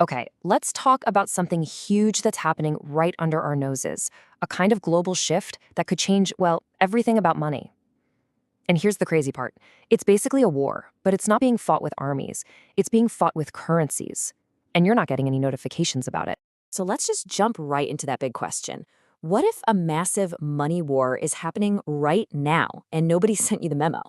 Okay, let's talk about something huge that's happening right under our noses, a kind of global shift that could change, well, everything about money. And here's the crazy part. It's basically a war, but it's not being fought with armies. It's being fought with currencies. And you're not getting any notifications about it. So let's just jump right into that big question. What if a massive money war is happening right now and nobody sent you the memo?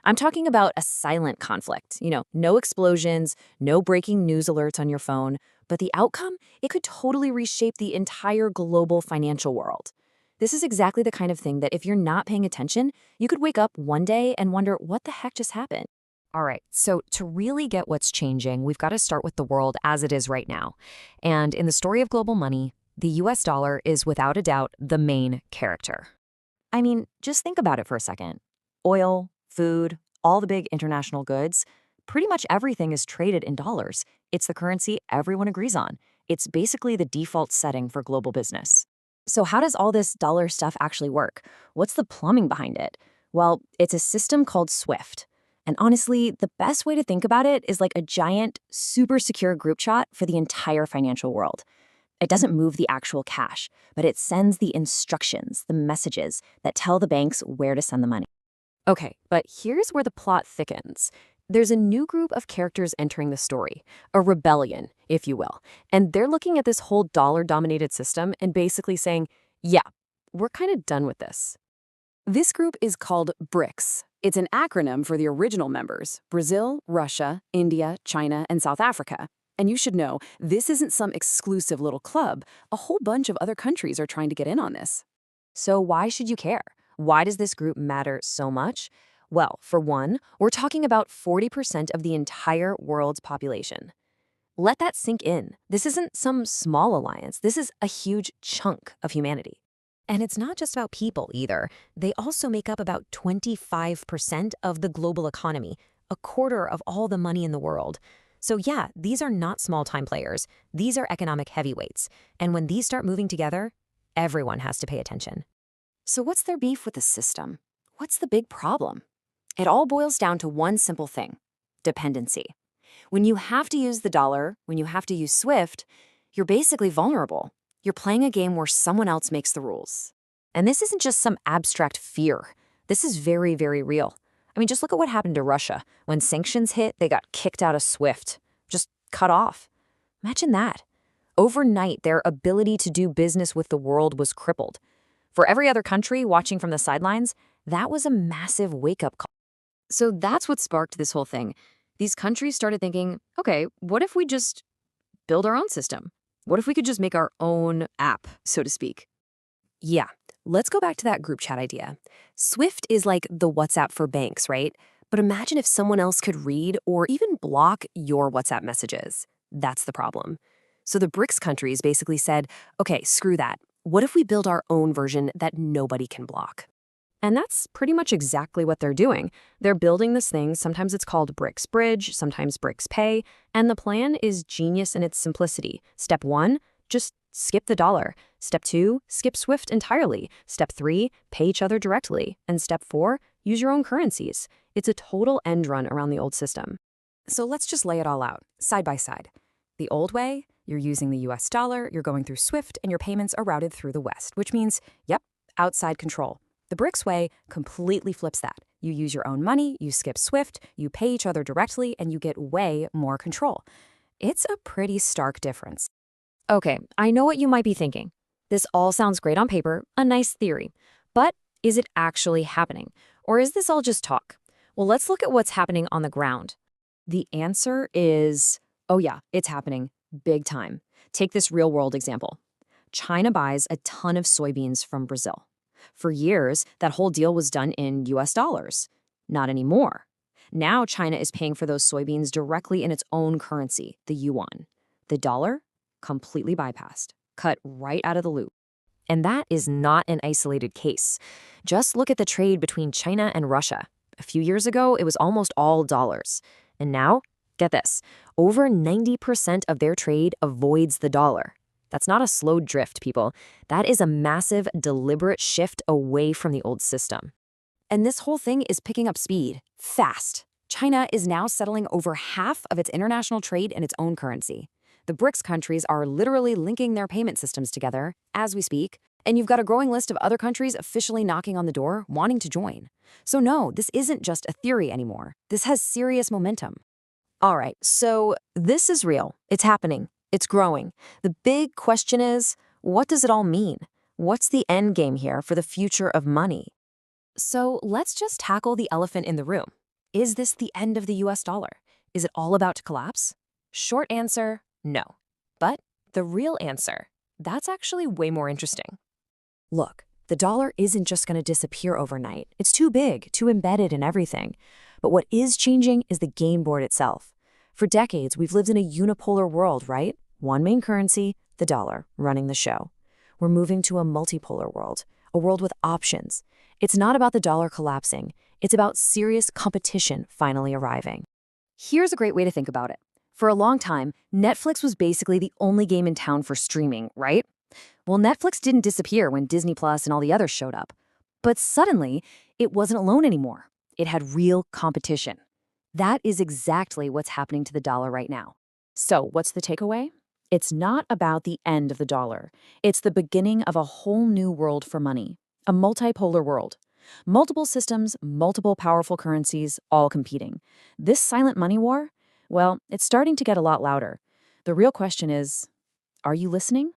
I'm talking about a silent conflict. No explosions, no breaking news alerts on your phone, but the outcome, it could totally reshape the entire global financial world. This is exactly the kind of thing that if you're not paying attention, you could wake up one day and wonder what the heck just happened. All right, so to really get what's changing, we've got to start with the world as it is right now. And in the story of global money, the US dollar is without a doubt the main character. I mean, just think about it for a second. Oil, food, all the big international goods, pretty much everything is traded in dollars. It's the currency everyone agrees on. It's basically the default setting for global business. So how does all this dollar stuff actually work? What's the plumbing behind it? Well, it's a system called SWIFT. And honestly, the best way to think about it is like a giant, super secure group chat for the entire financial world. It doesn't move the actual cash, but it sends the instructions, the messages that tell the banks where to send the money. Okay, but here's where the plot thickens. There's a new group of characters entering the story, a rebellion, if you will. And they're looking at this whole dollar-dominated system and basically saying, yeah, we're kind of done with this. This group is called BRICS. It's an acronym for the original members: Brazil, Russia, India, China, and South Africa. And you should know, this isn't some exclusive little club. A whole bunch of other countries are trying to get in on this. So why should you care? Why does this group matter so much? Well, for one, we're talking about 40% of the entire world's population. Let that sink in. This isn't some small alliance. This is a huge chunk of humanity. And it's not just about people either. They also make up about 25% of the global economy, a quarter of all the money in the world. So yeah, these are not small-time players. These are economic heavyweights. And when these start moving together, everyone has to pay attention. So what's their beef with the system? What's the big problem? It all boils down to one simple thing: dependency. When you have to use the dollar, when you have to use SWIFT, you're basically vulnerable. You're playing a game where someone else makes the rules. And this isn't just some abstract fear. This is very, very real. I mean, just look at what happened to Russia. When sanctions hit, they got kicked out of SWIFT, just cut off. Imagine that. Overnight, their ability to do business with the world was crippled. For every other country watching from the sidelines, that was a massive wake-up call. So that's what sparked this whole thing. These countries started thinking, okay, what if we just build our own system? What if we could just make our own app, so to speak? Yeah, let's go back to that group chat idea. SWIFT is like the WhatsApp for banks, right? But imagine if someone else could read or even block your WhatsApp messages. That's the problem. So the BRICS countries basically said, okay, screw that. What if we build our own version that nobody can block? And that's pretty much exactly what they're doing. They're building this thing. Sometimes it's called BRICS Bridge, sometimes BRICS Pay. And the plan is genius in its simplicity. Step 1, just skip the dollar. Step 2, skip SWIFT entirely. Step 3, pay each other directly. And Step 4, use your own currencies. It's a total end run around the old system. So let's just lay it all out, side by side. The old way, you're using the US dollar, you're going through SWIFT, and your payments are routed through the West, which means, yep, outside control. The BRICS way completely flips that. You use your own money, you skip SWIFT, you pay each other directly, and you get way more control. It's a pretty stark difference. Okay, I know what you might be thinking. This all sounds great on paper, a nice theory. But is it actually happening? Or is this all just talk? Well, let's look at what's happening on the ground. The answer is, oh yeah, it's happening big time. Take this real-world example. China buys a ton of soybeans from Brazil. For years, that whole deal was done in US dollars. Not anymore. Now China is paying for those soybeans directly in its own currency, the yuan. The dollar? Completely bypassed. Cut right out of the loop. And that is not an isolated case. Just look at the trade between China and Russia. A few years ago, it was almost all dollars. And now, get this, over 90% of their trade avoids the dollar. That's not a slow drift, people. That is a massive, deliberate shift away from the old system. And this whole thing is picking up speed, fast. China is now settling over half of its international trade in its own currency. The BRICS countries are literally linking their payment systems together as we speak, and you've got a growing list of other countries officially knocking on the door, wanting to join. So no, this isn't just a theory anymore. This has serious momentum. All right, so this is real. It's happening. It's growing. The big question is, what does it all mean? What's the end game here for the future of money? So let's just tackle the elephant in the room. Is this the end of the US dollar? Is it all about to collapse? Short answer, no. But the real answer, that's actually way more interesting. Look, the dollar isn't just going to disappear overnight. It's too big, too embedded in everything. But what is changing is the game board itself. For decades, we've lived in a unipolar world, right? One main currency, the dollar, running the show. We're moving to a multipolar world, a world with options. It's not about the dollar collapsing. It's about serious competition finally arriving. Here's a great way to think about it. For a long time, Netflix was basically the only game in town for streaming, right? Well, Netflix didn't disappear when Disney Plus and all the others showed up. But suddenly, it wasn't alone anymore. It had real competition. That is exactly what's happening to the dollar right now. So, what's the takeaway? It's not about the end of the dollar. It's the beginning of a whole new world for money, a multipolar world. Multiple systems, multiple powerful currencies, all competing. This silent money war, well, it's starting to get a lot louder. The real question is, are you listening?